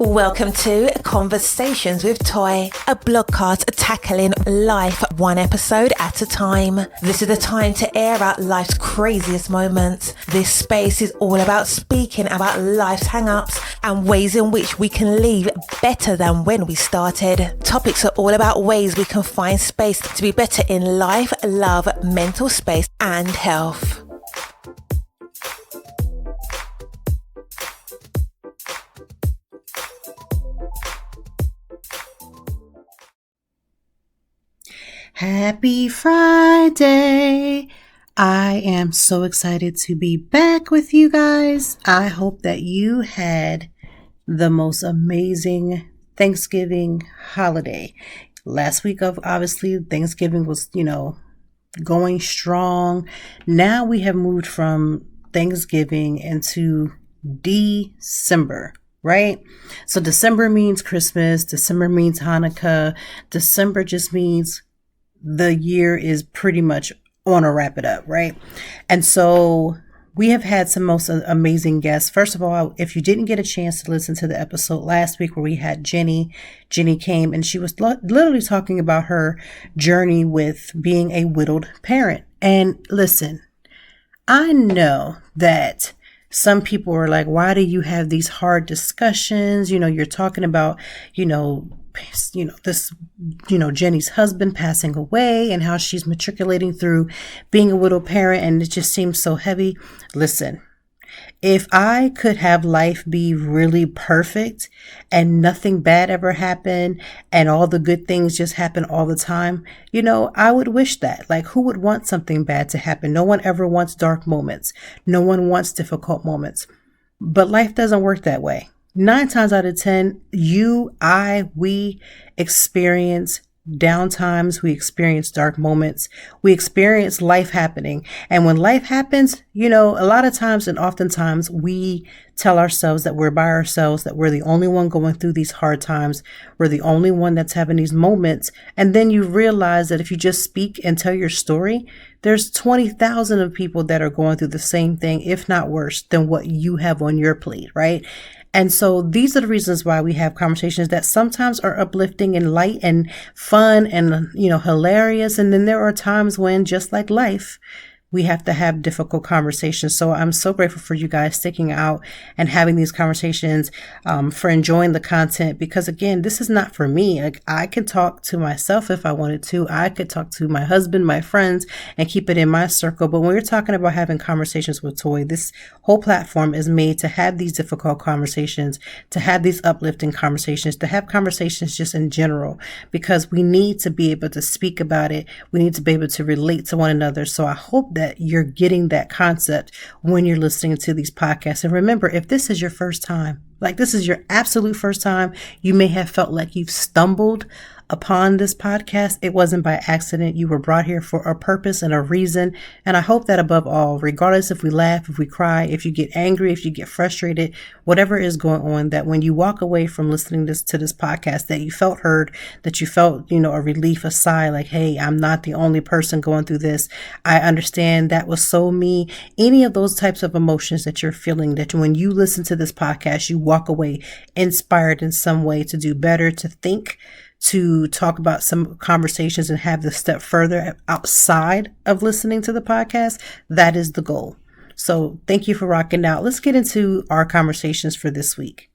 Welcome to Conversations with Toy, a blogcast tackling life one episode at a time. This is the time to air out life's craziest moments. This space is all about speaking about life's hang-ups and ways in which we can leave better than when we started. Topics are all about ways we can find space to be better in life, love, mental space, and health. Happy Friday! I am so excited to be back with you guys. I hope that you had the most amazing Thanksgiving holiday. Last week, obviously, Thanksgiving was, going strong. Now we have moved from Thanksgiving into December. Right? So December means Christmas. December means Hanukkah. December just means the year is pretty much on to wrap it up, right? And so we have had some most amazing guests. First of all, if you didn't get a chance to listen to the episode last week where we had Jenny came and she was literally talking about her journey with being a widowed parent. And listen, I know that some people are like, why do you have these hard discussions? You're talking about, Jenny's husband passing away and how she's matriculating through being a widow parent, and it just seems so heavy. Listen, if I could have life be really perfect and nothing bad ever happen and all the good things just happen all the time, I would wish that. Like, who would want something bad to happen? No one ever wants dark moments. No one wants difficult moments. But life doesn't work that way. 9 times out of 10, we experience downtimes, we experience dark moments, we experience life happening. And when life happens, a lot of times and oftentimes we tell ourselves that we're by ourselves, that we're the only one going through these hard times. We're the only one that's having these moments. And then you realize that if you just speak and tell your story, there's 20,000 of people that are going through the same thing, if not worse than what you have on your plate, right? And so these are the reasons why we have conversations that sometimes are uplifting and light and fun and, hilarious. And then there are times when, just like life, we have to have difficult conversations. So I'm so grateful for you guys sticking out and having these conversations, for enjoying the content, because again, this is not for me. Like, I could talk to myself if I wanted to. I could talk to my husband, my friends, and keep it in my circle. But when we're talking about having conversations with Toy, this whole platform is made to have these difficult conversations, to have these uplifting conversations, to have conversations just in general, because we need to be able to speak about it. We need to be able to relate to one another. So I hope that you're getting that concept when you're listening to these podcasts. And remember, if this is your first time, like this is your absolute first time, you may have felt like you've stumbled upon this podcast. It wasn't by accident. You were brought here for a purpose and a reason. And I hope that above all, regardless if we laugh, if we cry, if you get angry, if you get frustrated, whatever is going on, that when you walk away from listening to this podcast, that you felt heard, that you felt, a relief, a sigh, like, hey, I'm not the only person going through this. I understand that was so me. Any of those types of emotions that you're feeling, that when you listen to this podcast, you walk away inspired in some way to do better, to think, to talk about some conversations and have this step further outside of listening to the podcast. That is the goal. So thank you for rocking out. Let's get into our conversations for this week.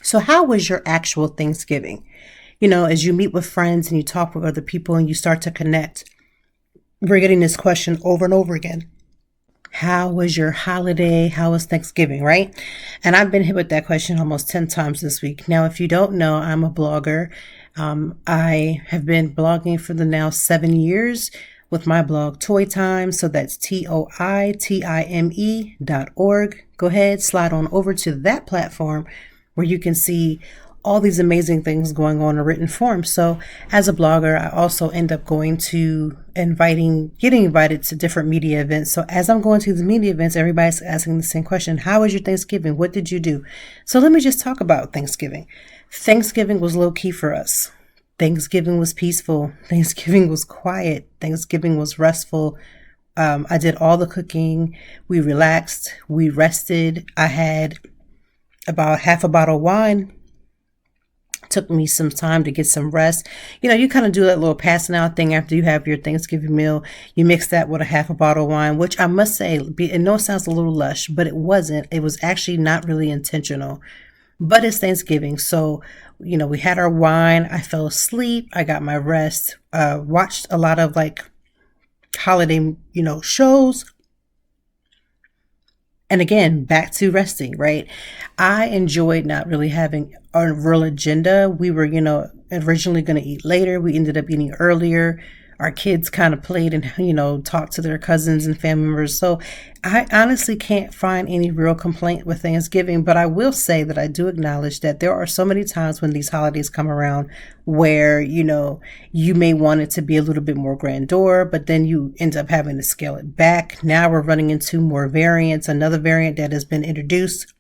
So how was your actual Thanksgiving? As you meet with friends and you talk with other people and you start to connect, we're getting this question over and over again. How was your holiday? How was Thanksgiving, right? And I've been hit with that question almost 10 times this week. Now, if you don't know, I'm a blogger. I have been blogging for the now 7 years with my blog Toy Time. So that's TOITIME.org. Go ahead, slide on over to that platform where you can see all these amazing things going on in written form. So as a blogger, I also end up getting invited to different media events. So as I'm going to the media events, everybody's asking the same question. How was your Thanksgiving? What did you do? So let me just talk about Thanksgiving. Thanksgiving was low key for us. Thanksgiving was peaceful. Thanksgiving was quiet. Thanksgiving was restful. I did all the cooking. We relaxed. We rested. I had about half a bottle of wine. Took me some time to get some rest. You kind of do that little passing out thing after you have your Thanksgiving meal. You mix that with a half a bottle of wine, which I must say, I know it sounds a little lush, but it wasn't. It was actually not really intentional. But it's Thanksgiving. So, we had our wine. I fell asleep. I got my rest. Watched a lot of like holiday, shows. And again, back to resting, right? I enjoyed not really having a real agenda. We were, originally going to eat later. We ended up eating earlier. Our kids kind of played and, talked to their cousins and family members. So I honestly can't find any real complaint with Thanksgiving, but I will say that I do acknowledge that there are so many times when these holidays come around where, you may want it to be a little bit more grandeur, but then you end up having to scale it back. Now we're running into more variants, another variant that has been introduced.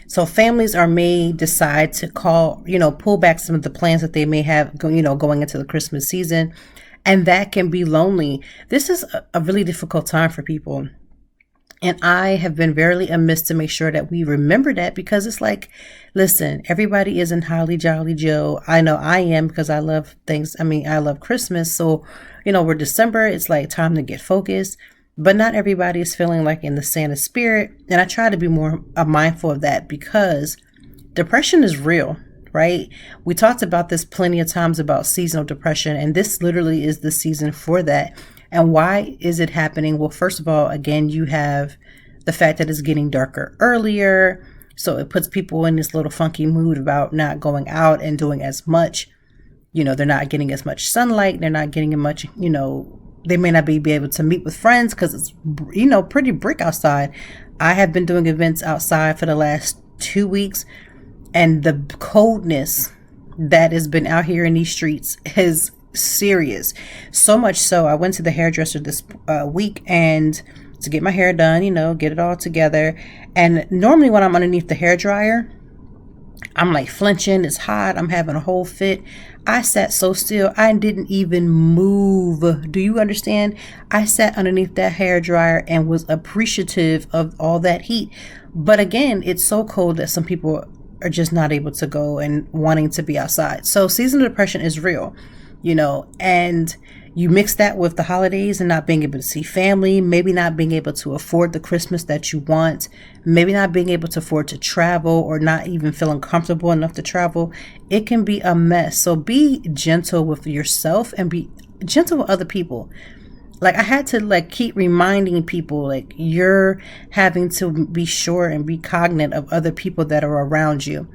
So families may decide to pull back some of the plans that they may have, going into the Christmas season. And that can be lonely. This is a really difficult time for people. And I have been very amiss to make sure that we remember that, because it's like, listen, everybody isn't Holly Jolly Joe. I know I am, because I love things. I love Christmas. So, we're December. It's like time to get focused. But not everybody is feeling like in the Santa spirit. And I try to be more mindful of that, because depression is real, right? We talked about this plenty of times about seasonal depression, and this literally is the season for that. And why is it happening? Well, first of all, again, you have the fact that it's getting darker earlier. So it puts people in this little funky mood about not going out and doing as much. They're not getting as much sunlight. They're not getting as much, they may not be able to meet with friends because it's, pretty brick outside. I have been doing events outside for the last 2 weeks, and the coldness that has been out here in these streets is serious. So much so, I went to the hairdresser this week and to get my hair done, get it all together. And normally when I'm underneath the hair dryer, I'm like flinching. It's hot. I'm having a whole fit. I sat so still. I didn't even move. Do you understand? I sat underneath that hair dryer and was appreciative of all that heat. But again, it's so cold that some people are just not able to go and wanting to be outside. So seasonal depression is real, and you mix that with the holidays and not being able to see family, maybe not being able to afford the Christmas that you want, maybe not being able to afford to travel, or not even feeling comfortable enough to travel. It can be a mess. So be gentle with yourself and be gentle with other people. Like I had to keep reminding people, you're having to be sure and be cognizant of other people that are around you.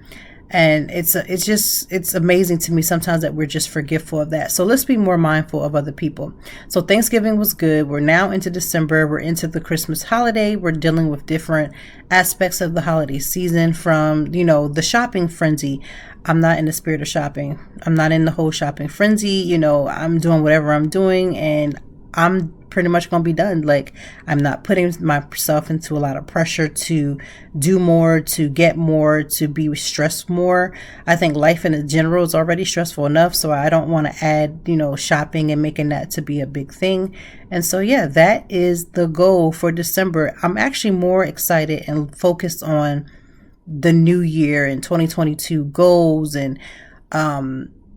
And it's amazing to me sometimes that we're just forgetful of that. So let's be more mindful of other people. So Thanksgiving was good. We're now into December. We're into the Christmas holiday. We're dealing with different aspects of the holiday season, from, the shopping frenzy. I'm not in the spirit of shopping. I'm not in the whole shopping frenzy. I'm doing whatever I'm doing, and I'm pretty much going to be done. I'm not putting myself into a lot of pressure to do more, to get more, to be stressed more. I think life in general is already stressful enough, so I don't want to add, shopping and making that to be a big thing. And so, yeah, that is the goal for December. I'm actually more excited and focused on the new year and 2022 goals and,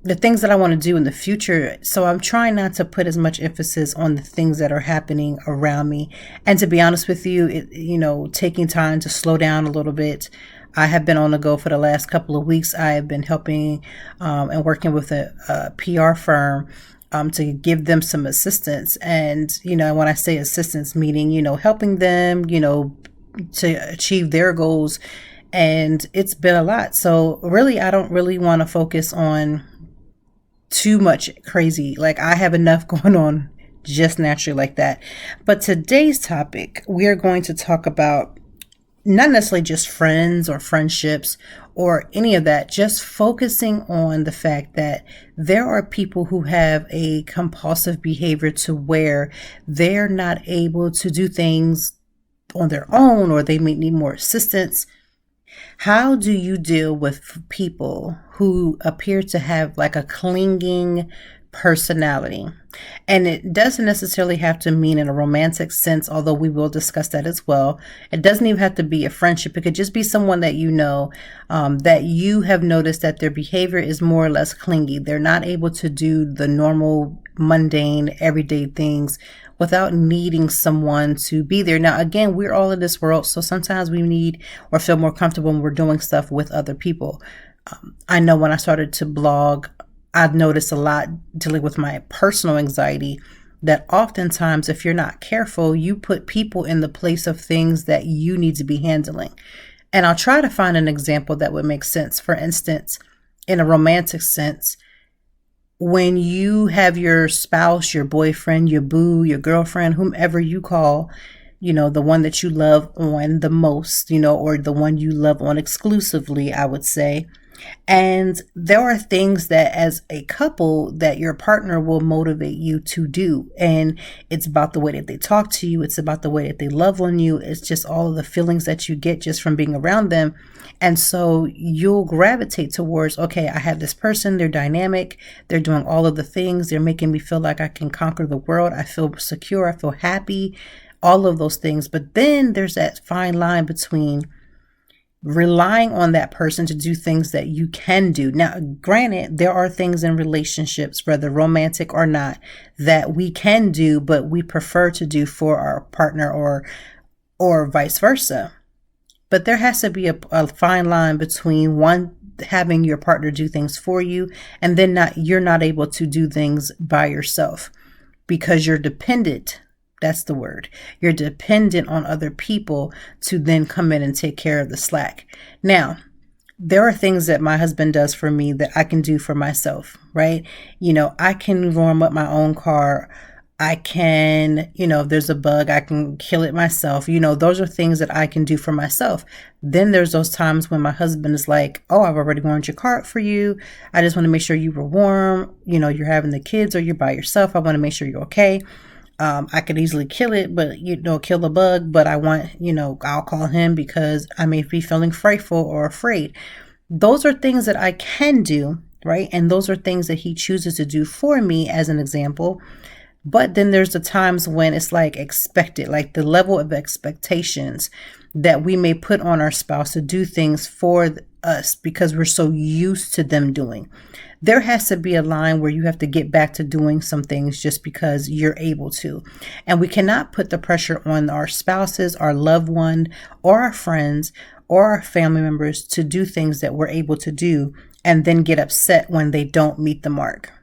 the things that I want to do in the future. So I'm trying not to put as much emphasis on the things that are happening around me. And to be honest with you, taking time to slow down a little bit. I have been on the go for the last couple of weeks. I have been helping and working with a PR firm to give them some assistance. And, when I say assistance, meaning, helping them, to achieve their goals. And it's been a lot. So really, I don't really want to focus on too much crazy. I have enough going on just naturally like that. But today's topic, we are going to talk about not necessarily just friends or friendships or any of that, just focusing on the fact that there are people who have a compulsive behavior to where they're not able to do things on their own, or they may need more assistance. How do you deal with people who appear to have a clinging personality. And it doesn't necessarily have to mean in a romantic sense, although we will discuss that as well. It doesn't even have to be a friendship. It could just be someone that you know, that you have noticed that their behavior is more or less clingy. They're not able to do the normal, mundane, everyday things without needing someone to be there. Now, again, we're all in this world, so sometimes we need or feel more comfortable when we're doing stuff with other people. I know when I started to blog, I've noticed a lot dealing with my personal anxiety that oftentimes, if you're not careful, you put people in the place of things that you need to be handling. And I'll try to find an example that would make sense. For instance, in a romantic sense, when you have your spouse, your boyfriend, your boo, your girlfriend, whomever you call, the one that you love on the most, or the one you love on exclusively, I would say. And there are things that as a couple that your partner will motivate you to do. And it's about the way that they talk to you. It's about the way that they love on you. It's just all of the feelings that you get just from being around them. And so you'll gravitate towards, okay, I have this person. They're dynamic. They're doing all of the things. They're making me feel like I can conquer the world. I feel secure. I feel happy. All of those things. But then there's that fine line between relying on that person to do things that you can do. Now, granted, there are things in relationships, whether romantic or not, that we can do, but we prefer to do for our partner or vice versa. But there has to be a fine line between one, having your partner do things for you, and then you're not able to do things by yourself because you're dependent. That's the word. You're dependent on other people to then come in and take care of the slack. Now, there are things that my husband does for me that I can do for myself, right? I can warm up my own car. I can, if there's a bug, I can kill it myself. Those are things that I can do for myself. Then there's those times when my husband is like, oh, I've already warmed your car up for you. I just want to make sure you were warm. You're having the kids or you're by yourself. I want to make sure you're okay. I could easily kill it, but kill the bug, but I want, I'll call him because I may be feeling frightful or afraid. Those are things that I can do, right? And those are things that he chooses to do for me as an example. But then there's the times when it's like expected, like the level of expectations that we may put on our spouse to do things for us because we're so used to them doing. There has to be a line where you have to get back to doing some things just because you're able to. And we cannot put the pressure on our spouses, our loved one, or our friends, or our family members to do things that we're able to do and then get upset when they don't meet the mark.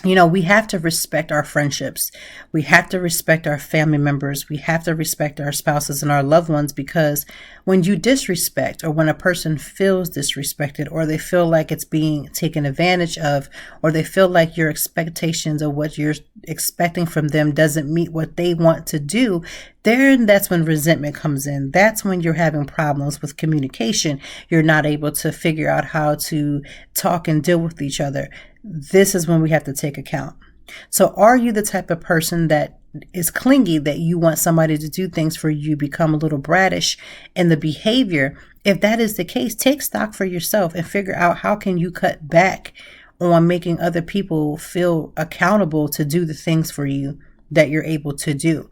We have to respect our friendships. We have to respect our family members. We have to respect our spouses and our loved ones, because when you disrespect, or when a person feels disrespected, or they feel like it's being taken advantage of, or they feel like your expectations or what you're expecting from them doesn't meet what they want to do, then that's when resentment comes in. That's when you're having problems with communication. You're not able to figure out how to talk and deal with each other. This is when we have to take account. So are you the type of person that is clingy, that you want somebody to do things for you, become a little brattish in the behavior? If that is the case, take stock for yourself and figure out how can you cut back on making other people feel accountable to do the things for you that you're able to do.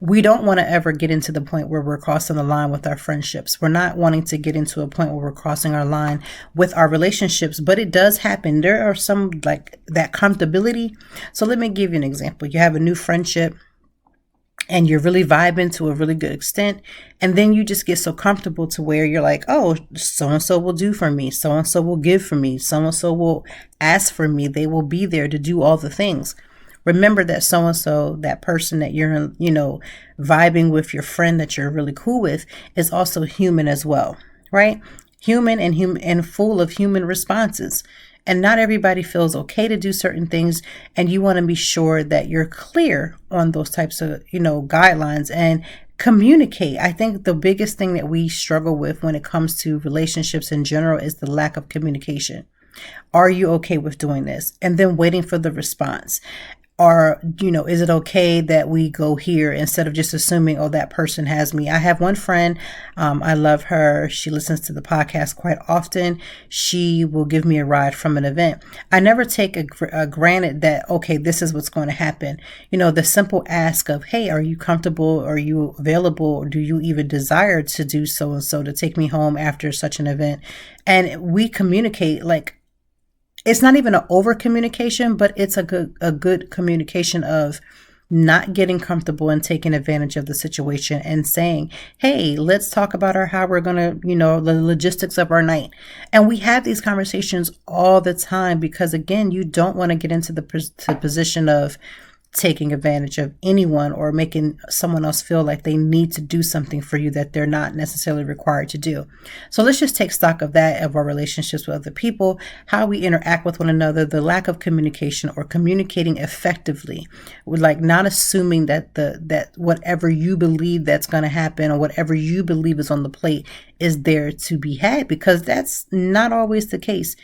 We don't want to ever get into the point where we're crossing the line with our friendships. We're not wanting to get into a point where we're crossing our line with our relationships, but it does happen. There are some like that comfortability. So let me give you an example. You have a new friendship and you're really vibing to a really good extent. And then you just get so comfortable to where you're like, oh, so-and-so will do for me. So-and-so will give for me. So-and-so will ask for me. They will be there to do all the things. Remember that so-and-so, that person that you're, vibing with, your friend that you're really cool with, is also human as well, right? Human and full of human responses. And not everybody feels okay to do certain things. And you want to be sure that you're clear on those types of, guidelines and communicate. I think the biggest thing that we struggle with when it comes to relationships in general is the lack of communication. Are you okay with doing this? And then waiting for the response. Or, is it okay that we go here instead of just assuming, oh, that person has me? I have one friend. I love her. She listens to the podcast quite often. She will give me a ride from an event. I never take a granted that, okay, this is what's going to happen. The simple ask of, hey, are you comfortable? Are you available? Or do you even desire to do so and so to take me home after such an event? And we communicate like, it's not even an over communication, but it's a good communication of not getting comfortable and taking advantage of the situation and saying, hey, let's talk about how we're going to, the logistics of our night. And we have these conversations all the time because, again, you don't want to get into the position of taking advantage of anyone or making someone else feel like they need to do something for you that they're not necessarily required to do. So let's just take stock of that, of our relationships with other people, how we interact with one another, the lack of communication or communicating effectively, with like not assuming that that whatever you believe that's going to happen or whatever you believe is on the plate is there to be had, because that's not always the case.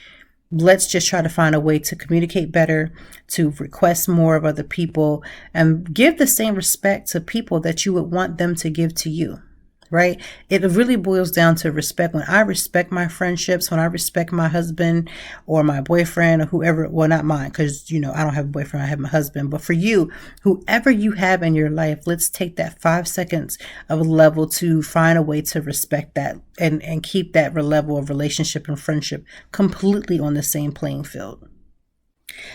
Let's just try to find a way to communicate better, to request more of other people, and give the same respect to people that you would want them to give to you, right? It really boils down to respect. When I respect my friendships, when I respect my husband or my boyfriend or whoever, well, not mine, because, I don't have a boyfriend, I have my husband. But for you, whoever you have in your life, let's take that 5 seconds of a level to find a way to respect that and keep that level of relationship and friendship completely on the same playing field.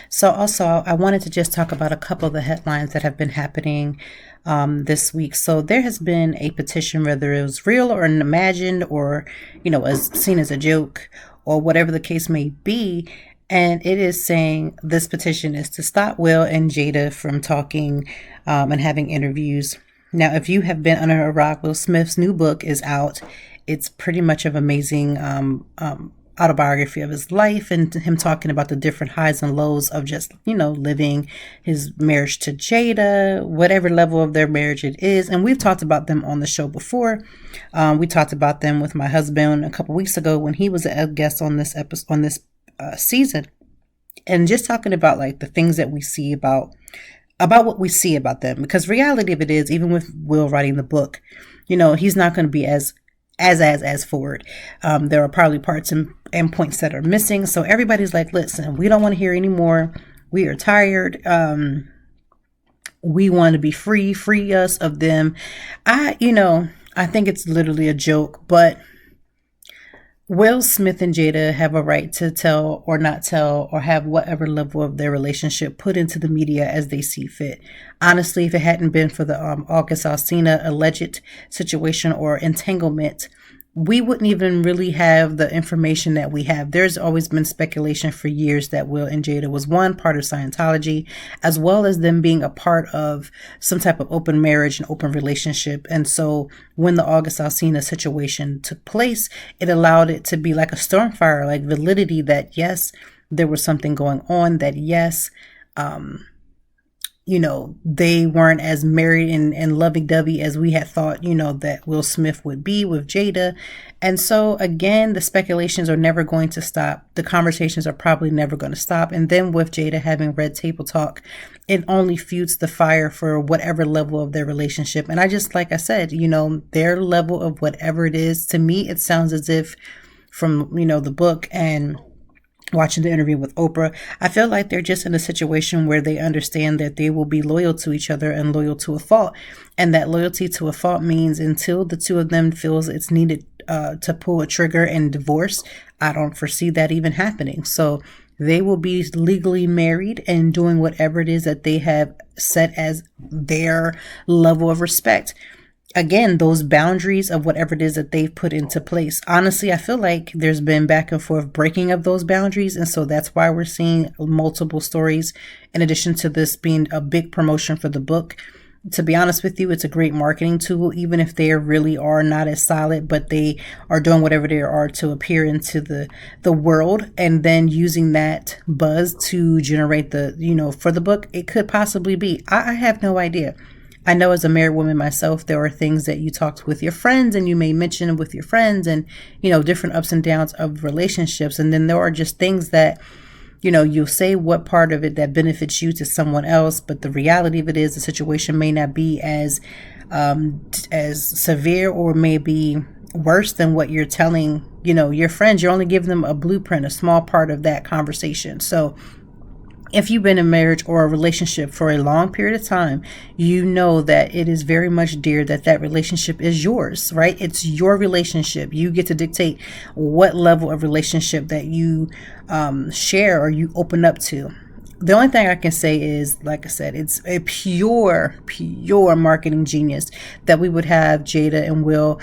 So also, I wanted to just talk about a couple of the headlines that have been happening this week. So there has been a petition, whether it was real or imagined or, as seen as a joke or whatever the case may be. And it is saying this petition is to stop Will and Jada from talking and having interviews. Now, if you have been under a rock, Will Smith's new book is out. It's pretty much of amazing autobiography of his life and him talking about the different highs and lows of just, living his marriage to Jada, whatever level of their marriage it is. And we've talked about them on the show before. We talked about them with my husband a couple weeks ago when he was a guest on this episode, on this season, and just talking about like the things that we see about what we see about them, because reality of it is, even with Will writing the book, he's not going to be as forward. There are probably parts and points that are missing. So everybody's like, listen, we don't want to hear anymore. We are tired. We want to be free us of them. I think it's literally a joke, but Will Smith and Jada have a right to tell or not tell or have whatever level of their relationship put into the media as they see fit. Honestly, if it hadn't been for the August Alsina alleged situation or entanglement, we wouldn't even really have the information that we have. There's always been speculation for years that Will and Jada was one part of Scientology, as well as them being a part of some type of open marriage and open relationship. And so when the August Alsina situation took place, it allowed it to be like a storm fire, like validity that yes, there was something going on, that yes, they weren't as married and lovey-dovey as we had thought, that Will Smith would be with Jada. And so, again, the speculations are never going to stop. The conversations are probably never going to stop. And then with Jada having Red Table Talk, it only fuels the fire for whatever level of their relationship. And I just, like I said, their level of whatever it is, to me, it sounds as if from, the book and watching the interview with Oprah, I feel like they're just in a situation where they understand that they will be loyal to each other and loyal to a fault. And that loyalty to a fault means until the two of them feels it's needed to pull a trigger and divorce, I don't foresee that even happening. So they will be legally married and doing whatever it is that they have set as their level of respect. Again, those boundaries of whatever it is that they've put into place. Honestly, I feel like there's been back and forth breaking of those boundaries. And so that's why we're seeing multiple stories in addition to this being a big promotion for the book. To be honest with you, it's a great marketing tool, even if they really are not as solid, but they are doing whatever they are to appear into the world, and then using that buzz to generate for the book. It could possibly be. I have no idea. I know as a married woman myself, there are things that you talked with your friends and you may mention with your friends and, different ups and downs of relationships. And then there are just things that You'll say what part of it that benefits you to someone else, but the reality of it is the situation may not be as severe, or maybe worse than what you're telling, your friends. You're only giving them a blueprint, a small part of that conversation. So if you've been in marriage or a relationship for a long period of time, you know that it is very much dear that relationship is yours, right? It's your relationship. You get to dictate what level of relationship that you share or you open up to. The only thing I can say is, like I said, it's a pure marketing genius that we would have Jada and Will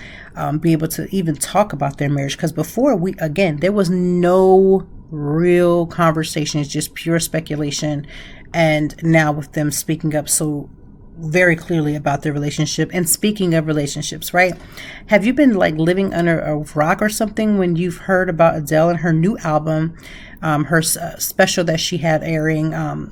be able to even talk about their marriage. Because before, there was no real conversations, just pure speculation. And now with them speaking up so very clearly about their relationship. And speaking of relationships, right? Have you been like living under a rock or something when you've heard about Adele and her new album, her special that she had airing on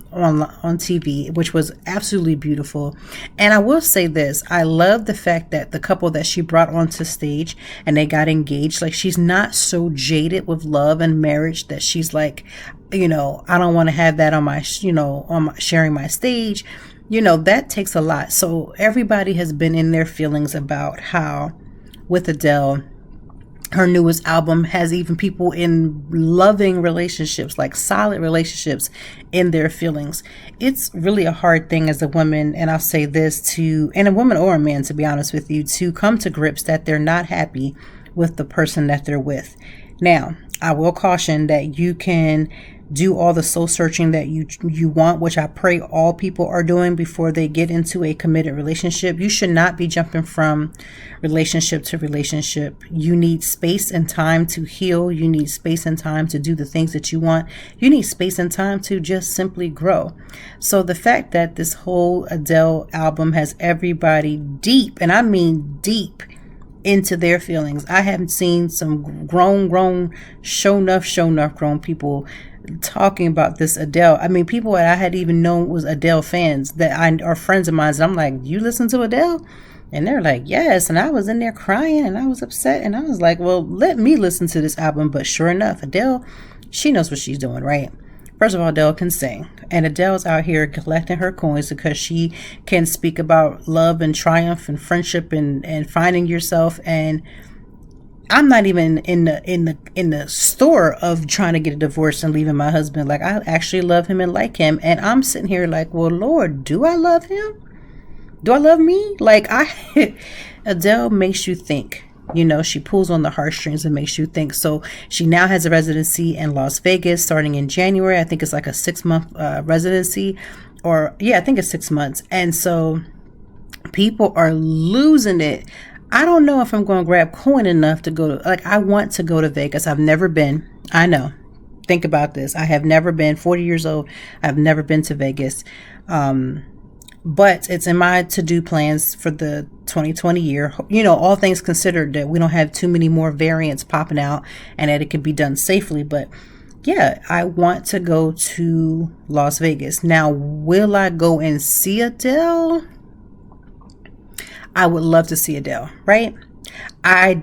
TV, which was absolutely beautiful. And I will say this, I love the fact that the couple that she brought onto stage and they got engaged, like she's not so jaded with love and marriage that she's like, I don't want to have that on my, sharing my stage. That takes a lot. So everybody has been in their feelings about how with Adele, her newest album has even people in loving relationships, like solid relationships, in their feelings. It's really a hard thing as a woman, and I'll say this and a woman or a man, to be honest with you, to come to grips that they're not happy with the person that they're with. Now, I will caution that you can do all the soul searching that you want, which I pray all people are doing before they get into a committed relationship. You should not be jumping from relationship to relationship. You need space and time to heal. You need space and time to do the things that you want. You need space and time to just simply grow. So the fact that this whole Adele album has everybody deep, and I mean deep, into their feelings. I haven't seen some grown, show enough grown people talking about this Adele. I mean, people that I had even known was Adele fans that are friends of mine. And I'm like, you listen to Adele? And they're like, yes. And I was in there crying and I was upset. And I was like, well, let me listen to this album. But sure enough, Adele, she knows what she's doing, right? First of all, Adele can sing. And Adele's out here collecting her coins because she can speak about love and triumph and friendship and finding yourself. And I'm not even in the store of trying to get a divorce and leaving my husband. Like, I actually love him and like him. And I'm sitting here like, well, Lord, do I love him? Do I love me? Like, Adele makes you think. She pulls on the heartstrings and makes you think. So she now has a residency in Las Vegas starting in January. I think it's like a 6-month residency, I think it's 6 months. And so people are losing it. I don't know if I'm going to grab coin enough to go to, I want to go to Vegas. I've never been. I know. Think about this. I have never been. 40 years old. I've never been to Vegas. But it's in my to-do plans for the 2020 year. All things considered, that we don't have too many more variants popping out and that it can be done safely. But yeah, I want to go to Las Vegas. Now, will I go and see Adele? I would love to see Adele, right? I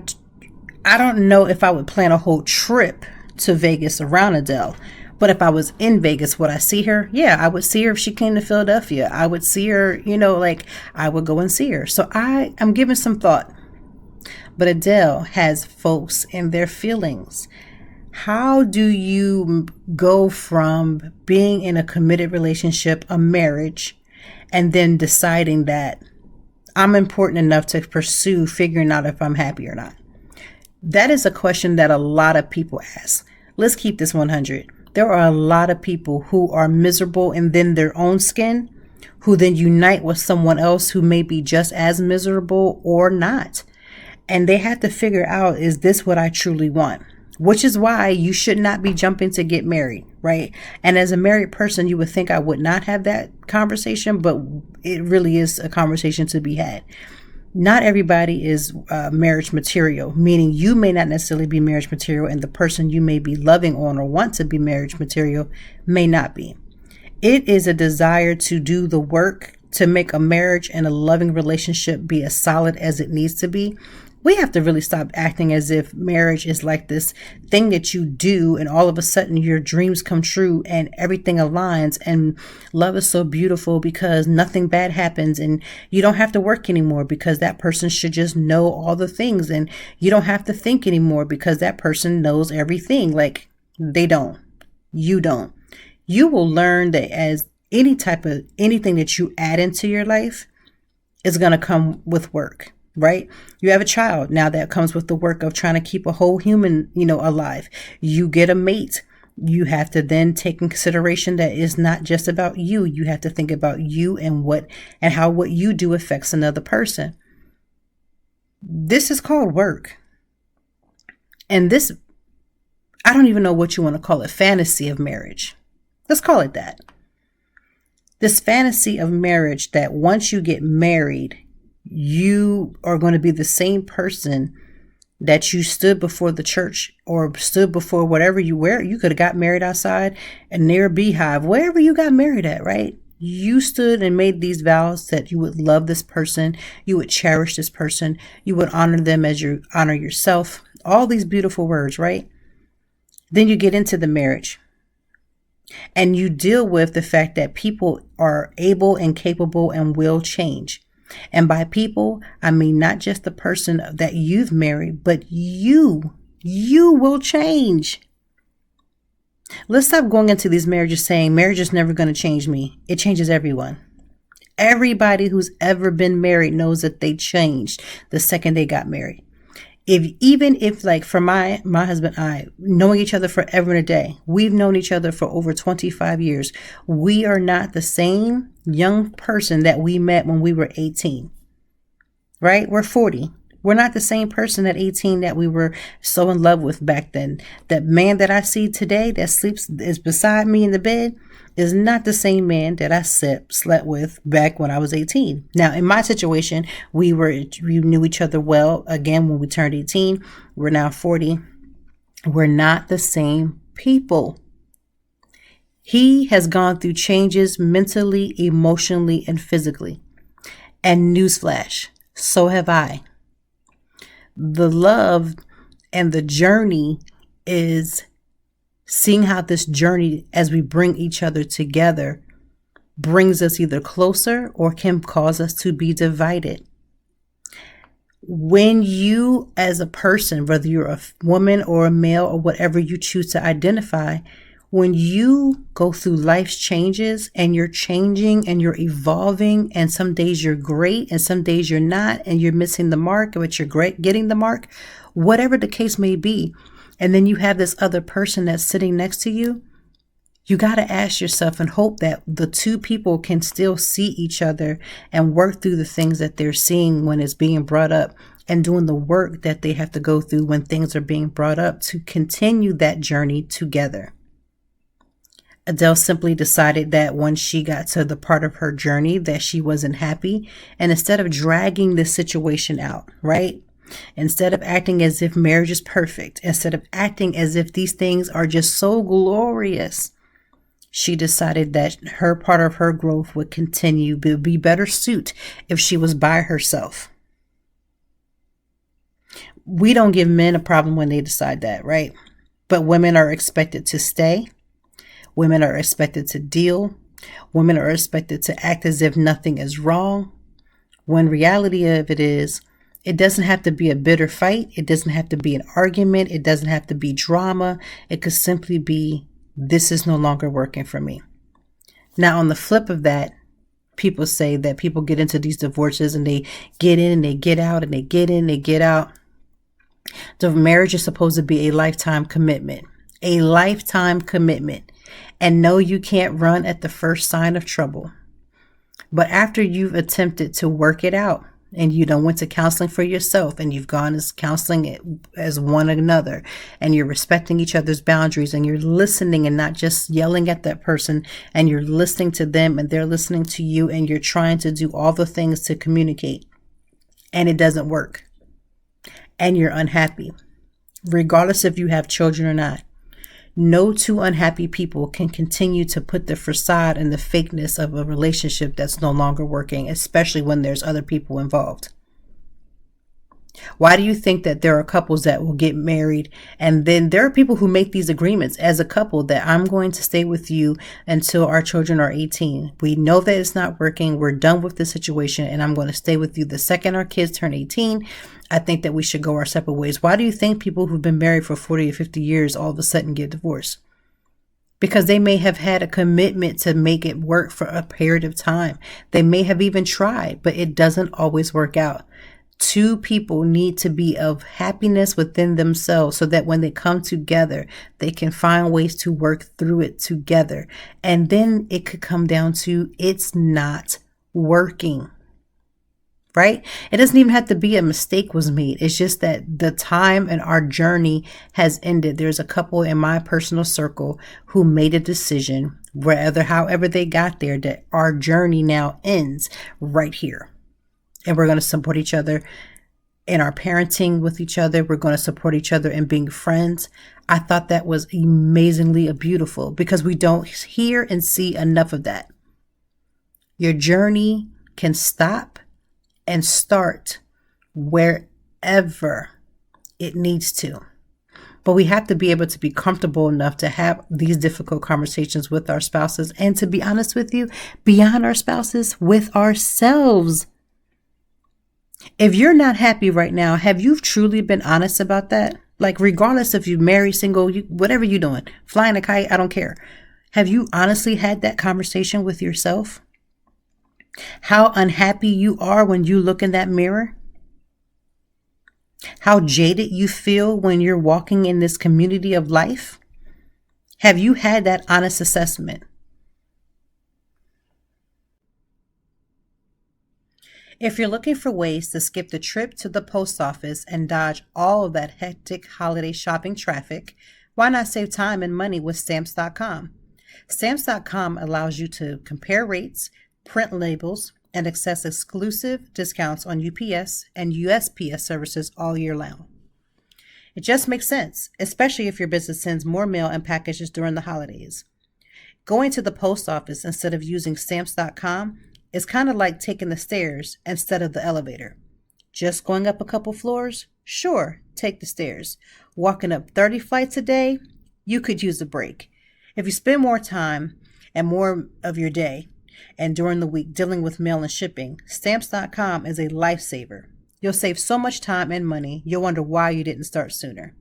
don't know if I would plan a whole trip to Vegas around Adele. But if I was in Vegas, would I see her? Yeah, I would see her if she came to Philadelphia. I would see her, I would go and see her. So I'm giving some thought. But Adele has folks in their feelings. How do you go from being in a committed relationship, a marriage, and then deciding that I'm important enough to pursue figuring out if I'm happy or not? That is a question that a lot of people ask. Let's keep this 100. There are a lot of people who are miserable in their own skin, who then unite with someone else who may be just as miserable or not. And they have to figure out, is this what I truly want? Which is why you should not be jumping to get married, right? And as a married person, you would think I would not have that conversation, but it really is a conversation to be had. Not everybody is marriage material, meaning you may not necessarily be marriage material and the person you may be loving on or want to be marriage material may not be. It is a desire to do the work to make a marriage and a loving relationship be as solid as it needs to be, We have to really stop acting as if marriage is like this thing that you do and all of a sudden your dreams come true and everything aligns and love is so beautiful because nothing bad happens and you don't have to work anymore because that person should just know all the things, and you don't have to think anymore because that person knows everything. Like, they don't. You don't. You will learn that as anything that you add into your life is going to come with work. Right? You have a child. Now that comes with the work of trying to keep a whole human, alive. You get a mate. You have to then take in consideration that it's not just about you. You have to think about you and how what you do affects another person. This is called work. And this, I don't even know what you want to call it, fantasy of marriage. Let's call it that. This fantasy of marriage that once you get married, you are going to be the same person that you stood before the church or stood before whatever you were. You could have got married outside and near a beehive, wherever you got married at, right? You stood and made these vows that you would love this person. You would cherish this person. You would honor them as you honor yourself. All these beautiful words, right? Then you get into the marriage and you deal with the fact that people are able and capable and will change. And by people, I mean not just the person that you've married, but you will change. Let's stop going into these marriages saying marriage is never going to change me. It changes everyone. Everybody who's ever been married knows that they changed the second they got married. Even if like for my husband and I, knowing each other forever and a day, we've known each other for over 25 years. We are not the same young person that we met when we were 18, right? We're 40. We're not the same person at 18 that we were so in love with back then. That man that I see today that is beside me in the bed is not the same man that I slept with back when I was 18. Now, in my situation, we knew each other well. Again, when we turned 18, we're now 40. We're not the same people. He has gone through changes mentally, emotionally, and physically. And newsflash, so have I. The love and the journey is seeing how this journey, as we bring each other together, brings us either closer or can cause us to be divided. When you, as a person, whether you're a woman or a male or whatever you choose to identify, when you go through life's changes and you're changing and you're evolving, and some days you're great and some days you're not, and you're missing the mark, but you're great getting the mark, whatever the case may be, and then you have this other person that's sitting next to you, you got to ask yourself and hope that the two people can still see each other and work through the things that they're seeing when it's being brought up, and doing the work that they have to go through when things are being brought up to continue that journey together. Adele simply decided that once she got to the part of her journey that she wasn't happy, and instead of dragging this situation out, right? Instead of acting as if marriage is perfect, instead of acting as if these things are just so glorious, she decided that her part of her growth would continue, be better suit if she was by herself. We don't give men a problem when they decide that, right? But women are expected to stay. Women are expected to deal. Women are expected to act as if nothing is wrong. When reality of it is, it doesn't have to be a bitter fight. It doesn't have to be an argument. It doesn't have to be drama. It could simply be, this is no longer working for me. Now, on the flip of that, people say that people get into these divorces and they get in and they get out and they get in, they get out. The marriage is supposed to be a lifetime commitment. A lifetime commitment. And no, you can't run at the first sign of trouble. But after you've attempted to work it out, and you done went to counseling for yourself, and you've gone as counseling as one another, and you're respecting each other's boundaries, and you're listening and not just yelling at that person, and you're listening to them and they're listening to you, and you're trying to do all the things to communicate, and it doesn't work, and you're unhappy, regardless if you have children or not. No two unhappy people can continue to put the facade and the fakeness of a relationship that's no longer working, especially when there's other people involved. Why do you think that there are couples that will get married and then there are people who make these agreements as a couple that I'm going to stay with you until our children are 18. We know that it's not working. We're done with the situation and I'm going to stay with you the second our kids turn 18. I think that we should go our separate ways. Why do you think people who've been married for 40 or 50 years all of a sudden get divorced? Because they may have had a commitment to make it work for a period of time. They may have even tried, but it doesn't always work out. Two people need to be of happiness within themselves so that when they come together, they can find ways to work through it together. And then it could come down to it's not working. Right? It doesn't even have to be a mistake was made. It's just that the time and our journey has ended. There's a couple in my personal circle who made a decision, however they got there, that our journey now ends right here. And we're going to support each other in our parenting with each other. We're going to support each other in being friends. I thought that was amazingly beautiful because we don't hear and see enough of that. Your journey can stop and start wherever it needs to. But we have to be able to be comfortable enough to have these difficult conversations with our spouses. And to be honest with you, beyond our spouses, with ourselves. If you're not happy right now, have you truly been honest about that? Like, regardless if you're married, single, whatever you're doing, flying a kite, I don't care. Have you honestly had that conversation with yourself? How unhappy you are when you look in that mirror? How jaded you feel when you're walking in this community of life? Have you had that honest assessment? If you're looking for ways to skip the trip to the post office and dodge all of that hectic holiday shopping traffic, why not save time and money with Stamps.com? Stamps.com allows you to compare rates, print labels, and access exclusive discounts on UPS and USPS services all year long. It just makes sense, especially if your business sends more mail and packages during the holidays. Going to the post office instead of using Stamps.com is kind of like taking the stairs instead of the elevator. Just going up a couple floors? Sure, take the stairs. Walking up 30 flights a day? You could use a break. If you spend more time and more of your day and during the week dealing with mail and shipping, Stamps.com is a lifesaver. You'll save so much time and money, you'll wonder why you didn't start sooner.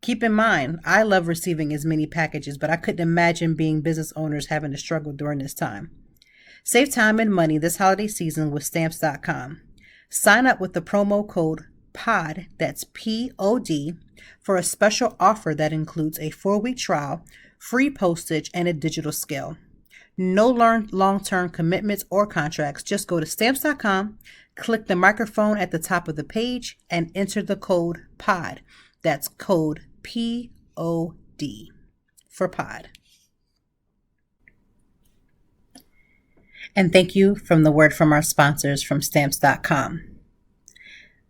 Keep in mind, I love receiving as many packages, but I couldn't imagine being business owners having to struggle during this time. Save time and money this holiday season with Stamps.com. Sign up with the promo code POD, that's P-O-D, for a special offer that includes a 4-week trial, free postage, and a digital scale. No long-term commitments or contracts. Just go to Stamps.com, click the microphone at the top of the page, and enter the code POD. That's code P-O-D for POD. And thank you from the word from our sponsors from Stamps.com.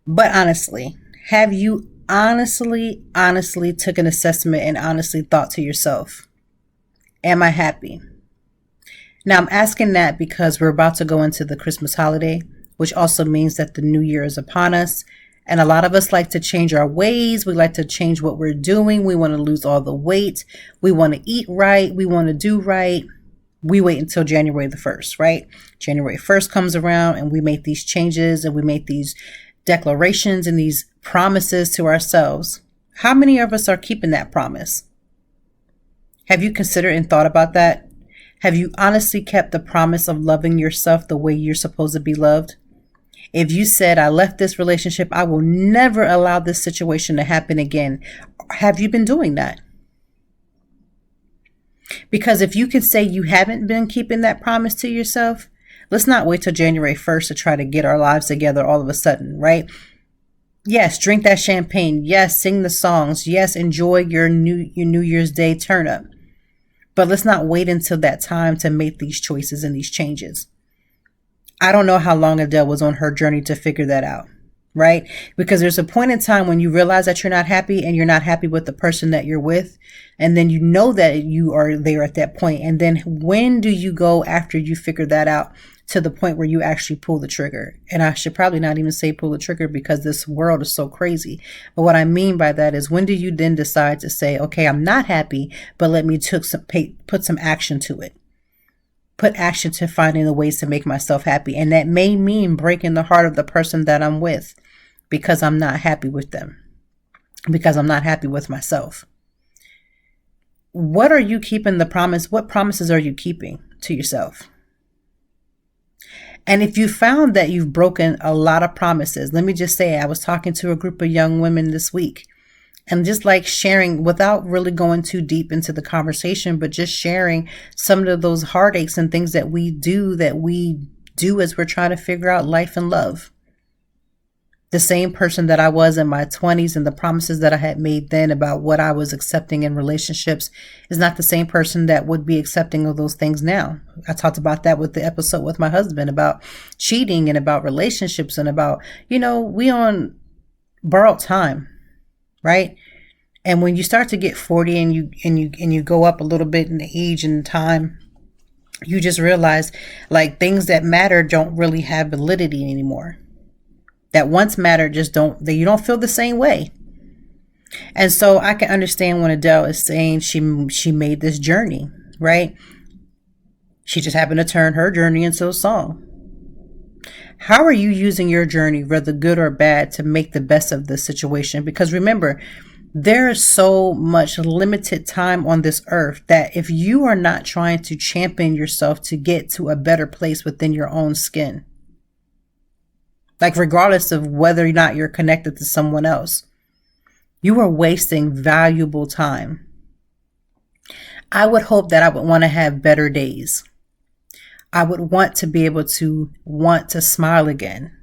But honestly, have you honestly took an assessment and honestly thought to yourself, am I happy? Now, I'm asking that because we're about to go into the Christmas holiday, which also means that the new year is upon us. And a lot of us like to change our ways. We like to change what we're doing. We want to lose all the weight. We want to eat right. We want to do right. We wait until January the 1st, right? January 1st comes around and we make these changes and we make these declarations and these promises to ourselves. How many of us are keeping that promise? Have you considered and thought about that? Have you honestly kept the promise of loving yourself the way you're supposed to be loved? If you said, I left this relationship, I will never allow this situation to happen again, have you been doing that? Because if you can say you haven't been keeping that promise to yourself, let's not wait till January 1st to try to get our lives together all of a sudden, right? Yes, drink that champagne. Yes, sing the songs. Yes, enjoy your New Year's Day turn up. But let's not wait until that time to make these choices and these changes. I don't know how long Adele was on her journey to figure that out, right? Because there's a point in time when you realize that you're not happy and you're not happy with the person that you're with. And then you know that you are there at that point. And then when do you go after you figure that out to the point where you actually pull the trigger. And I should probably not even say pull the trigger because this world is so crazy. But what I mean by that is, when do you then decide to say, okay, I'm not happy, but let me put some action to it. Put action to finding the ways to make myself happy. And that may mean breaking the heart of the person that I'm with because I'm not happy with them, because I'm not happy with myself. What are you keeping the promise? What promises are you keeping to yourself? And if you found that you've broken a lot of promises, let me just say, I was talking to a group of young women this week, and just like sharing, without really going too deep into the conversation, but just sharing some of those heartaches and things that we do as we're trying to figure out life and love. The same person that I was in my 20s and the promises that I had made then about what I was accepting in relationships is not the same person that would be accepting of those things now. I talked about that with the episode with my husband about cheating and about relationships and about, we on borrowed time, right? And when you start to get 40 and you go up a little bit in the age and time, you just realize like things that matter don't really have validity anymore. That once mattered you don't feel the same way. And so I can understand when Adele is saying she made this journey, right? She just happened to turn her journey into a song. How are you using your journey, whether good or bad, to make the best of this situation? Because remember, there is so much limited time on this earth that if you are not trying to champion yourself to get to a better place within your own skin, like regardless of whether or not you're connected to someone else, you are wasting valuable time. I would hope that I would want to have better days. I would want to be able to want to smile again.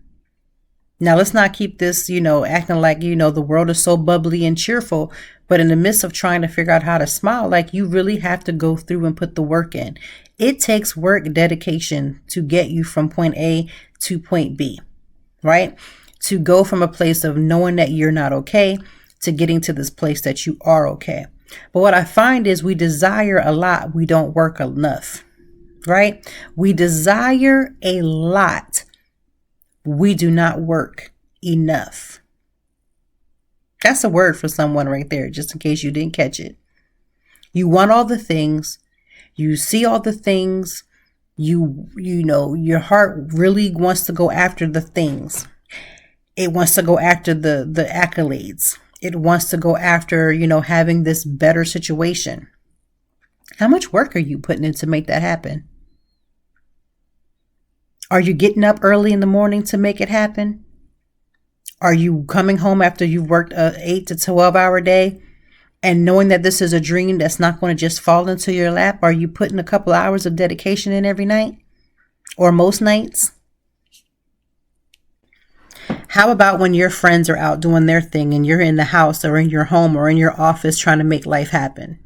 Now, let's not keep this, acting like, the world is so bubbly and cheerful. But in the midst of trying to figure out how to smile, like you really have to go through and put the work in. It takes work, dedication to get you from point A to point B. Right? To go from a place of knowing that you're not okay to getting to this place that you are okay. But what I find is we desire a lot. We don't work enough, right? We desire a lot. We do not work enough. That's a word for someone right there, just in case you didn't catch it. You want all the things. You see all the things. Your heart really wants to go after the things. It wants to go after the accolades. It wants to go after, having this better situation. How much work are you putting in to make that happen? Are you getting up early in the morning to make it happen? Are you coming home after you've worked a 8 to 12 hour day? And knowing that this is a dream that's not going to just fall into your lap, are you putting a couple hours of dedication in every night or most nights? How about when your friends are out doing their thing and you're in the house or in your home or in your office trying to make life happen?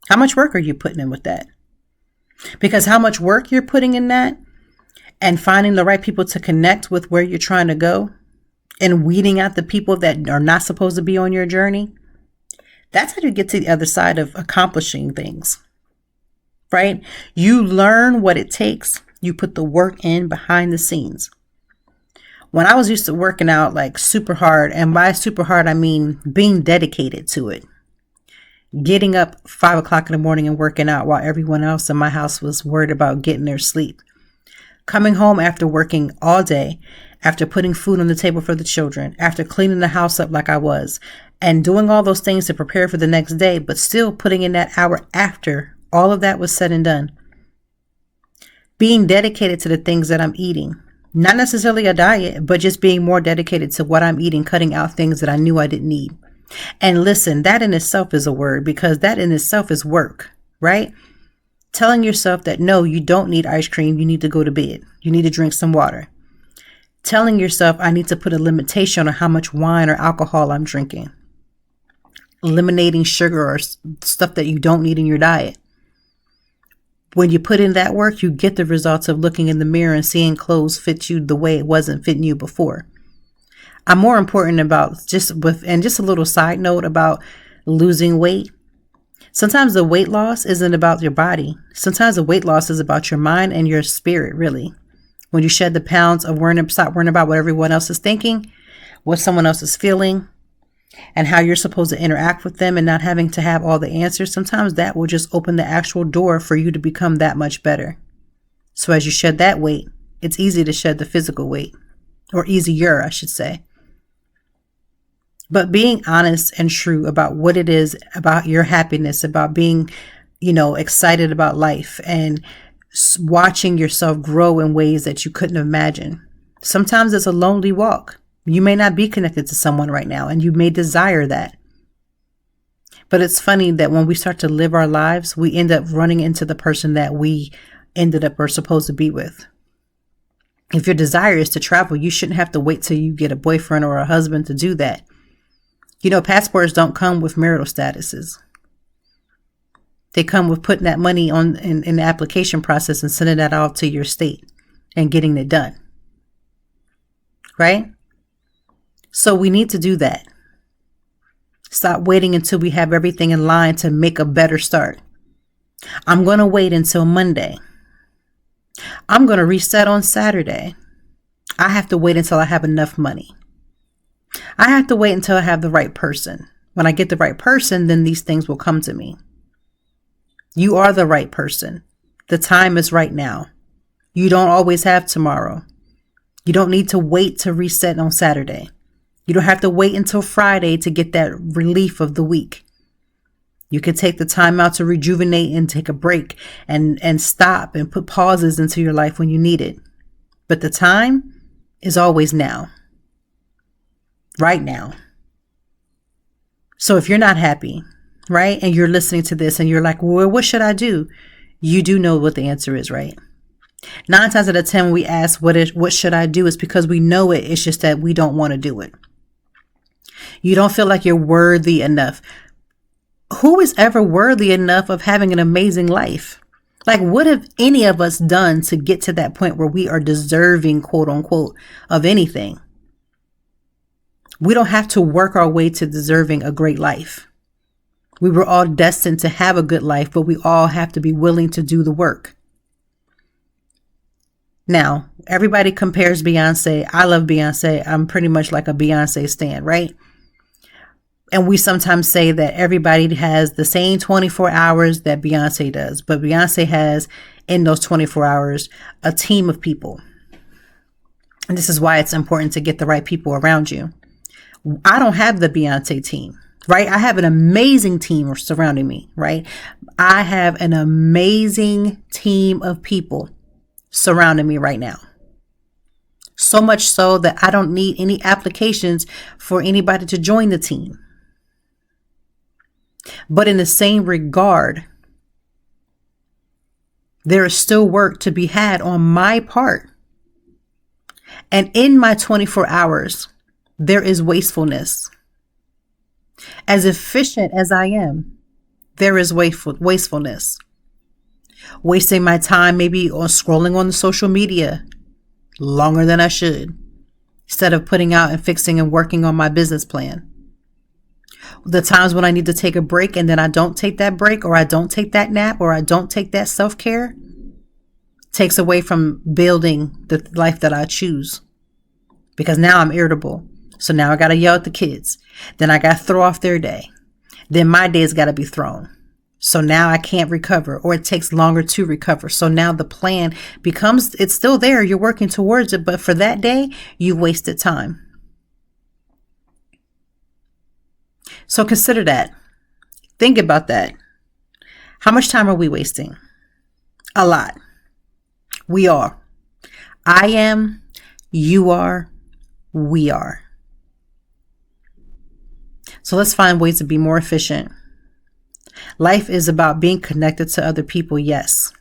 How much work are you putting in with that? Because how much work you're putting in that and finding the right people to connect with where you're trying to go and weeding out the people that are not supposed to be on your journey, that's how you get to the other side of accomplishing things, right? You learn what it takes. You put the work in behind the scenes. When I was used to working out like super hard, and by super hard, I mean being dedicated to it. Getting up 5 o'clock in the morning and working out while everyone else in my house was worried about getting their sleep. Coming home after working all day, after putting food on the table for the children, after cleaning the house up like I was, and doing all those things to prepare for the next day, but still putting in that hour after all of that was said and done. Being dedicated to the things that I'm eating. Not necessarily a diet, but just being more dedicated to what I'm eating, cutting out things that I knew I didn't need. And listen, that in itself is a word, because that in itself is work, right? Telling yourself that no, you don't need ice cream. You need to go to bed. You need to drink some water. Telling yourself I need to put a limitation on how much wine or alcohol I'm drinking. Eliminating sugar or stuff that you don't need in your diet. When you put in that work, you get the results of looking in the mirror and seeing clothes fit you the way it wasn't fitting you before. I'm more important about just a little side note about losing weight. Sometimes the weight loss isn't about your body. Sometimes the weight loss is about your mind and your spirit, really. When you shed the pounds of stop worrying about what everyone else is thinking, what someone else is feeling, and how you're supposed to interact with them and not having to have all the answers, sometimes that will just open the actual door for you to become that much better. So as you shed that weight, it's easy to shed the physical weight, or easier, I should say. But being honest and true about what it is about your happiness, about being, excited about life and watching yourself grow in ways that you couldn't imagine. Sometimes it's a lonely walk. You may not be connected to someone right now, and you may desire that. But it's funny that when we start to live our lives, we end up running into the person that we ended up or supposed to be with. If your desire is to travel, you shouldn't have to wait till you get a boyfriend or a husband to do that. Passports don't come with marital statuses. They come with putting that money in the application process and sending that off to your state and getting it done. Right? So we need to do that. Stop waiting until we have everything in line to make a better start. I'm going to wait until Monday. I'm going to reset on Saturday. I have to wait until I have enough money. I have to wait until I have the right person. When I get the right person, then these things will come to me. You are the right person. The time is right now. You don't always have tomorrow. You don't need to wait to reset on Saturday. You don't have to wait until Friday to get that relief of the week. You can take the time out to rejuvenate and take a break and stop and put pauses into your life when you need it. But the time is always now. Right now. So if you're not happy, right, and you're listening to this and you're like, well, what should I do? You do know what the answer is, right? 9 times out of 10, when we ask what should I do, it's because we know it. It's just that we don't want to do it. You don't feel like you're worthy enough. Who is ever worthy enough of having an amazing life? Like, what have any of us done to get to that point where we are deserving, quote unquote, of anything? We don't have to work our way to deserving a great life. We were all destined to have a good life, but we all have to be willing to do the work. Now, everybody compares Beyonce. I love Beyonce. I'm pretty much like a Beyonce stan, right? And we sometimes say that everybody has the same 24 hours that Beyonce does, but Beyonce has in those 24 hours a team of people. And this is why it's important to get the right people around you. I don't have the Beyonce team, right? I have an amazing team surrounding me, right? I have an amazing team of people surrounding me right now. So much so that I don't need any applications for anybody to join the team. But in the same regard, there is still work to be had on my part. And in my 24 hours, there is wastefulness. As efficient as I am, there is wastefulness. Wasting my time maybe on scrolling on the social media longer than I should, instead of putting out and fixing and working on my business plan. The times when I need to take a break and then I don't take that break, or I don't take that nap, or I don't take that self-care, takes away from building the life that I choose. Because now I'm irritable. So now I got to yell at the kids. Then I got to throw off their day. Then my day's got to be thrown. So now I can't recover, or it takes longer to recover. So now the plan becomes, it's still there. You're working towards it. But for that day, you wasted time. So consider that. Think about that. How much time are we wasting? A lot. We are. I am. You are. We are. So let's find ways to be more efficient. Life is about being connected to other people, yes.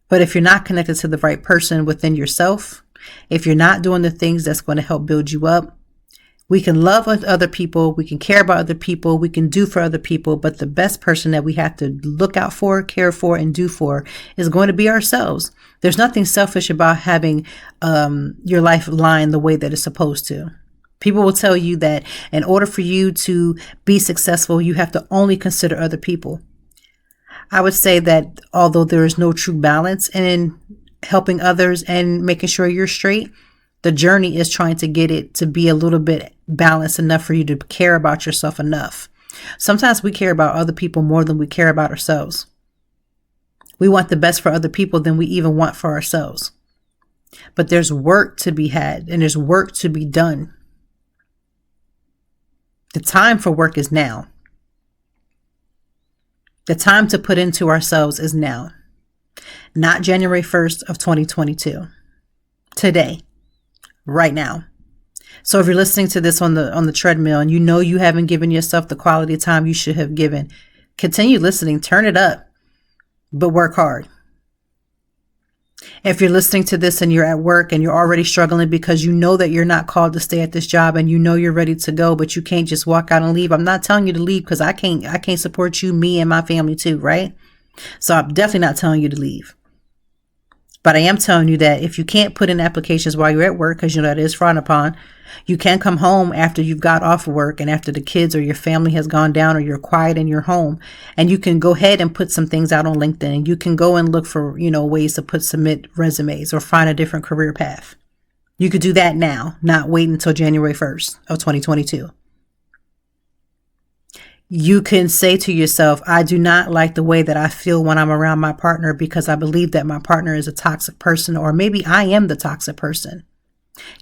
But if you're not connected to the right person within yourself, if you're not doing the things that's going to help build you up, we can love other people, we can care about other people, we can do for other people, but the best person that we have to look out for, care for, and do for is going to be ourselves. There's nothing selfish about having your life line the way that it's supposed to. People will tell you that in order for you to be successful, you have to only consider other people. I would say that although there is no true balance in helping others and making sure you're straight, the journey is trying to get it to be a little bit balanced enough for you to care about yourself enough. Sometimes we care about other people more than we care about ourselves. We want the best for other people than we even want for ourselves. But there's work to be had and there's work to be done. The time for work is now. The time to put into ourselves is now. Not January 1st of 2022. Today. Right now. So if you're listening to this on the treadmill and you know you haven't given yourself the quality of time you should have given, continue listening, turn it up, but work hard. If you're listening to this and you're at work and you're already struggling because you know that you're not called to stay at this job and you know you're ready to go, but you can't just walk out and leave. I'm not telling you to leave because I can't support you, me, and my family too, right? So I'm definitely not telling you to leave. But I am telling you that if you can't put in applications while you're at work, because you know that is frowned upon, you can come home after you've got off work and after the kids or your family has gone down or you're quiet in your home, and you can go ahead and put some things out on LinkedIn. You can go and look for, ways to submit resumes or find a different career path. You could do that now, not wait until January 1st of 2022. You can say to yourself, I do not like the way that I feel when I'm around my partner because I believe that my partner is a toxic person, or maybe I am the toxic person.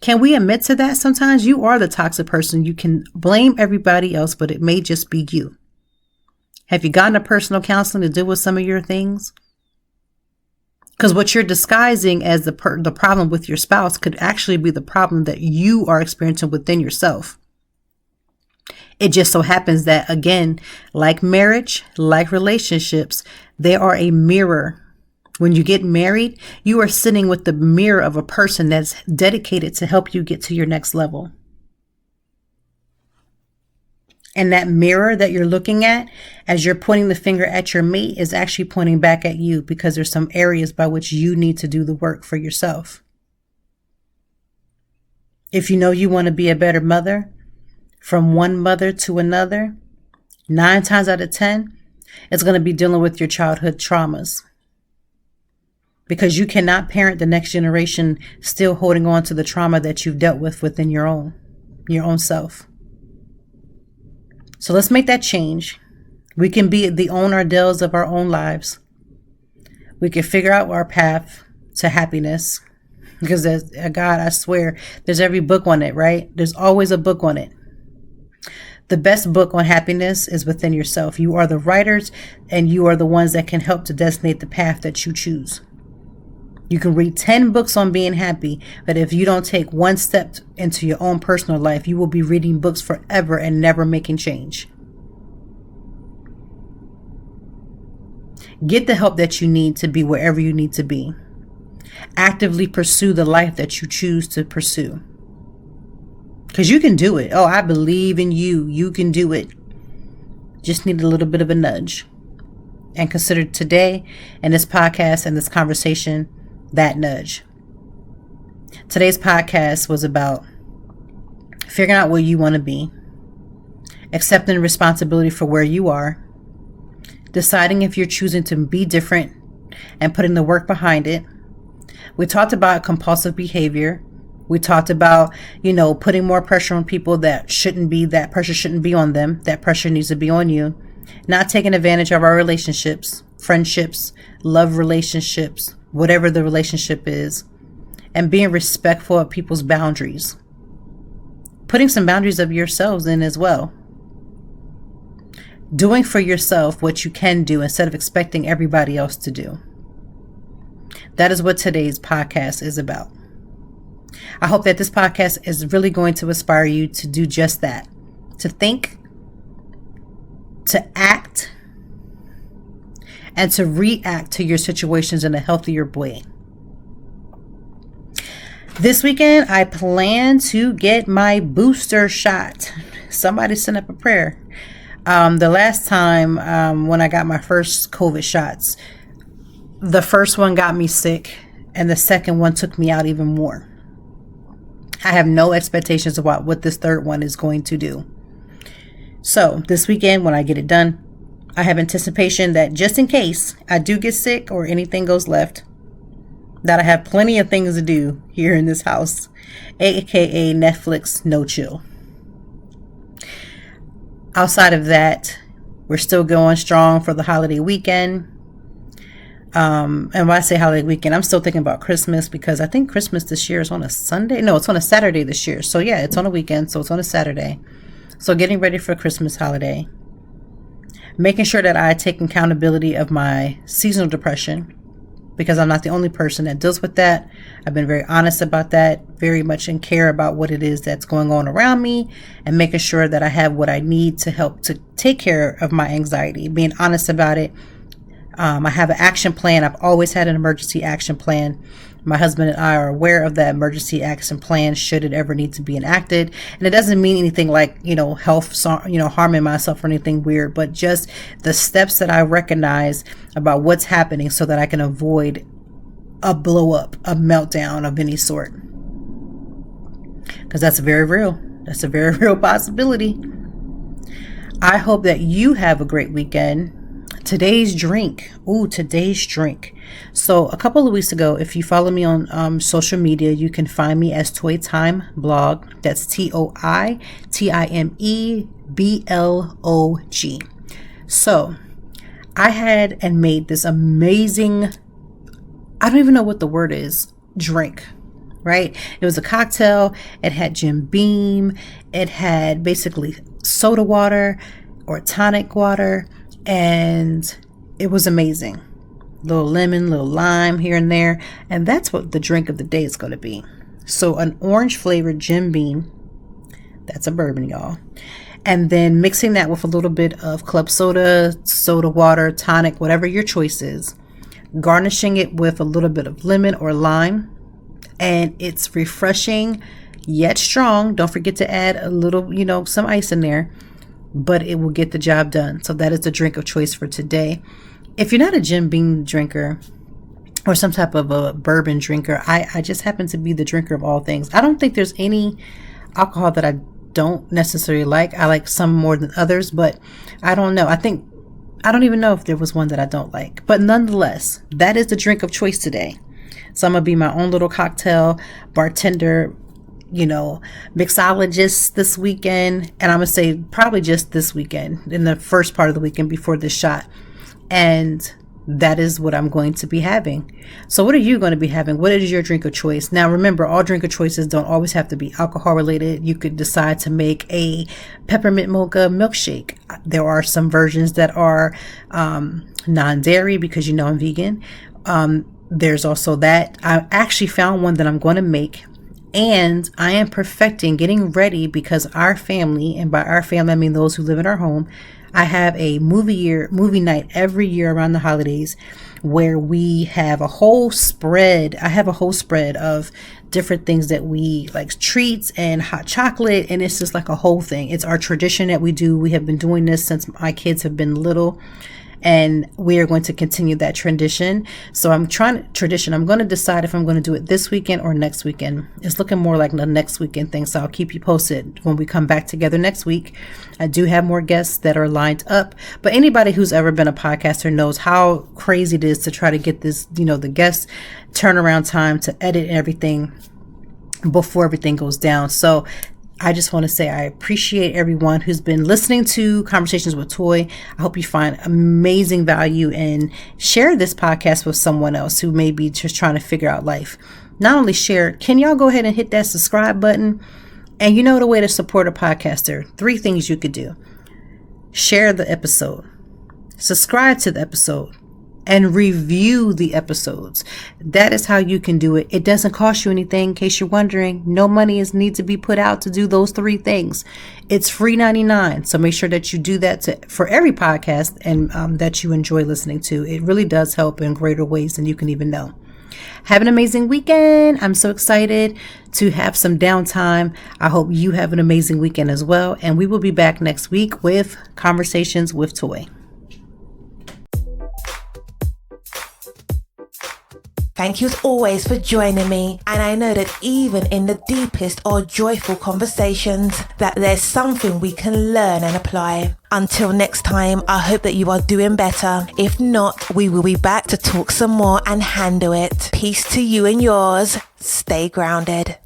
Can we admit to that? Sometimes you are the toxic person. You can blame everybody else, but it may just be you. Have you gotten a personal counseling to deal with some of your things? Because what you're disguising as the problem with your spouse could actually be the problem that you are experiencing within yourself. It just so happens that, again, like marriage, like relationships, they are a mirror. When you get married, you are sitting with the mirror of a person that's dedicated to help you get to your next level. And that mirror that you're looking at as you're pointing the finger at your mate is actually pointing back at you because there's some areas by which you need to do the work for yourself. If you know you want to be a better mother, from one mother to another, 9 times out of 10, it's going to be dealing with your childhood traumas. Because you cannot parent the next generation still holding on to the trauma that you've dealt with within your own self. So let's make that change. We can be the own Adeles of our own lives. We can figure out our path to happiness. Because God, I swear, there's every book on it, right? There's always a book on it. The best book on happiness is within yourself. You are the writers and you are the ones that can help to designate the path that you choose. You can read 10 books on being happy, but if you don't take one step into your own personal life, you will be reading books forever and never making change. Get the help that you need to be wherever you need to be. Actively pursue the life that you choose to pursue. Because you can do it. Oh, I believe in you. You can do it. Just need a little bit of a nudge. And consider today and this podcast and this conversation that nudge. Today's podcast was about figuring out where you want to be, accepting responsibility for where you are, deciding if you're choosing to be different, and putting the work behind it. We talked about compulsive behavior. We talked about, putting more pressure on people that pressure shouldn't be on them. That pressure needs to be on you. Not taking advantage of our relationships, friendships, love relationships, whatever the relationship is, and being respectful of people's boundaries. Putting some boundaries of yourselves in as well. Doing for yourself what you can do instead of expecting everybody else to do. That is what today's podcast is about. I hope that this podcast is really going to inspire you to do just that. To think, to act, and to react to your situations in a healthier way. This weekend, I plan to get my booster shot. Somebody sent up a prayer. The last time when I got my first COVID shots, the first one got me sick, and the second one took me out even more. I have no expectations about what this third one is going to do. So this weekend, when I get it done, I have anticipation that just in case I do get sick or anything goes left, that I have plenty of things to do here in this house, aka Netflix no chill. Outside of that, we're still going strong for the holiday weekend. And when I say holiday weekend, I'm still thinking about Christmas, because I think Christmas this year is on a Sunday. No, it's on a Saturday this year. So yeah, it's on a weekend, so it's on a Saturday. So getting ready for Christmas holiday. Making sure that I take accountability of my seasonal depression, because I'm not the only person that deals with that. I've been very honest about that, very much in care about what it is that's going on around me, and making sure that I have what I need to help to take care of my anxiety, being honest about it. I have an action plan. I've always had an emergency action plan. My husband and I are aware of that emergency action plan should it ever need to be enacted. And it doesn't mean anything like, health, harming myself or anything weird, but just the steps that I recognize about what's happening so that I can avoid a blow up, a meltdown of any sort. Because that's very real. That's a very real possibility. I hope that you have a great weekend. Today's drink. So a couple of weeks ago, if you follow me on social media, you can find me as Toy Time Blog. That's ToiTimeBlog. So I had and made this amazing, I don't even know what the word is, drink, right? It was a cocktail. It had Jim Beam. It had basically soda water or tonic water. And it was amazing. Little lemon, little lime here and there. And that's what the drink of the day is going to be. So an orange flavored Jim Beam. That's a bourbon, y'all. And then mixing that with a little bit of club soda, soda water, tonic, whatever your choice is. Garnishing it with a little bit of lemon or lime. And it's refreshing yet strong. Don't forget to add a little, some ice in there. But it will get the job done. So that is the drink of choice for today. If you're not a Jim Beam drinker or some type of a bourbon drinker, I just happen to be the drinker of all things. I don't think there's any alcohol that I don't necessarily like. I like some more than others, but I don't know. I don't even know if there was one that I don't like. But nonetheless, that is the drink of choice today. So I'm going to be my own little cocktail bartender, mixologist this weekend. And I'm going to say probably just this weekend, in the first part of the weekend before this shot. And that is what I'm going to be having. So what are you going to be having? What is your drink of choice? Now, remember, all drink of choices don't always have to be alcohol related. You could decide to make a peppermint mocha milkshake. There are some versions that are non-dairy, because I'm vegan. There's also that. I actually found one that I'm going to make. And I am perfecting, getting ready, because our family, and by our family I mean those who live in our home, I have a movie night every year around the holidays, where we have a whole spread. I have a whole spread of different things that we like, treats and hot chocolate, and it's just like a whole thing. It's our tradition that we do. We have been doing this since my kids have been little. And we are going to continue that tradition. So I'm going to decide if I'm going to do it this weekend or next weekend. It's looking more like the next weekend thing. So I'll keep you posted when we come back together next week. I do have more guests that are lined up, but anybody who's ever been a podcaster knows how crazy it is to try to get this, the guest turnaround time to edit everything before everything goes down. So I just want to say I appreciate everyone who's been listening to Conversations with Toy. I hope you find amazing value and share this podcast with someone else who may be just trying to figure out life. Not only share, can y'all go ahead and hit that subscribe button? And you know the way to support a podcaster. 3 things you could do. Share the episode. Subscribe to the episode. And review the episodes. That is how you can do it. It doesn't cost you anything, in case you're wondering. No money needs to be put out to do those 3 things. It's free 99. So make sure that you do that for every podcast and that you enjoy listening to. It really does help in greater ways than you can even know. Have an amazing weekend. I'm so excited to have some downtime. I hope you have an amazing weekend as well. And we will be back next week with Conversations with Toy. Thank you as always for joining me, and I know that even in the deepest or joyful conversations, that there's something we can learn and apply. Until next time, I hope that you are doing better. If not, we will be back to talk some more and handle it. Peace to you and yours. Stay grounded.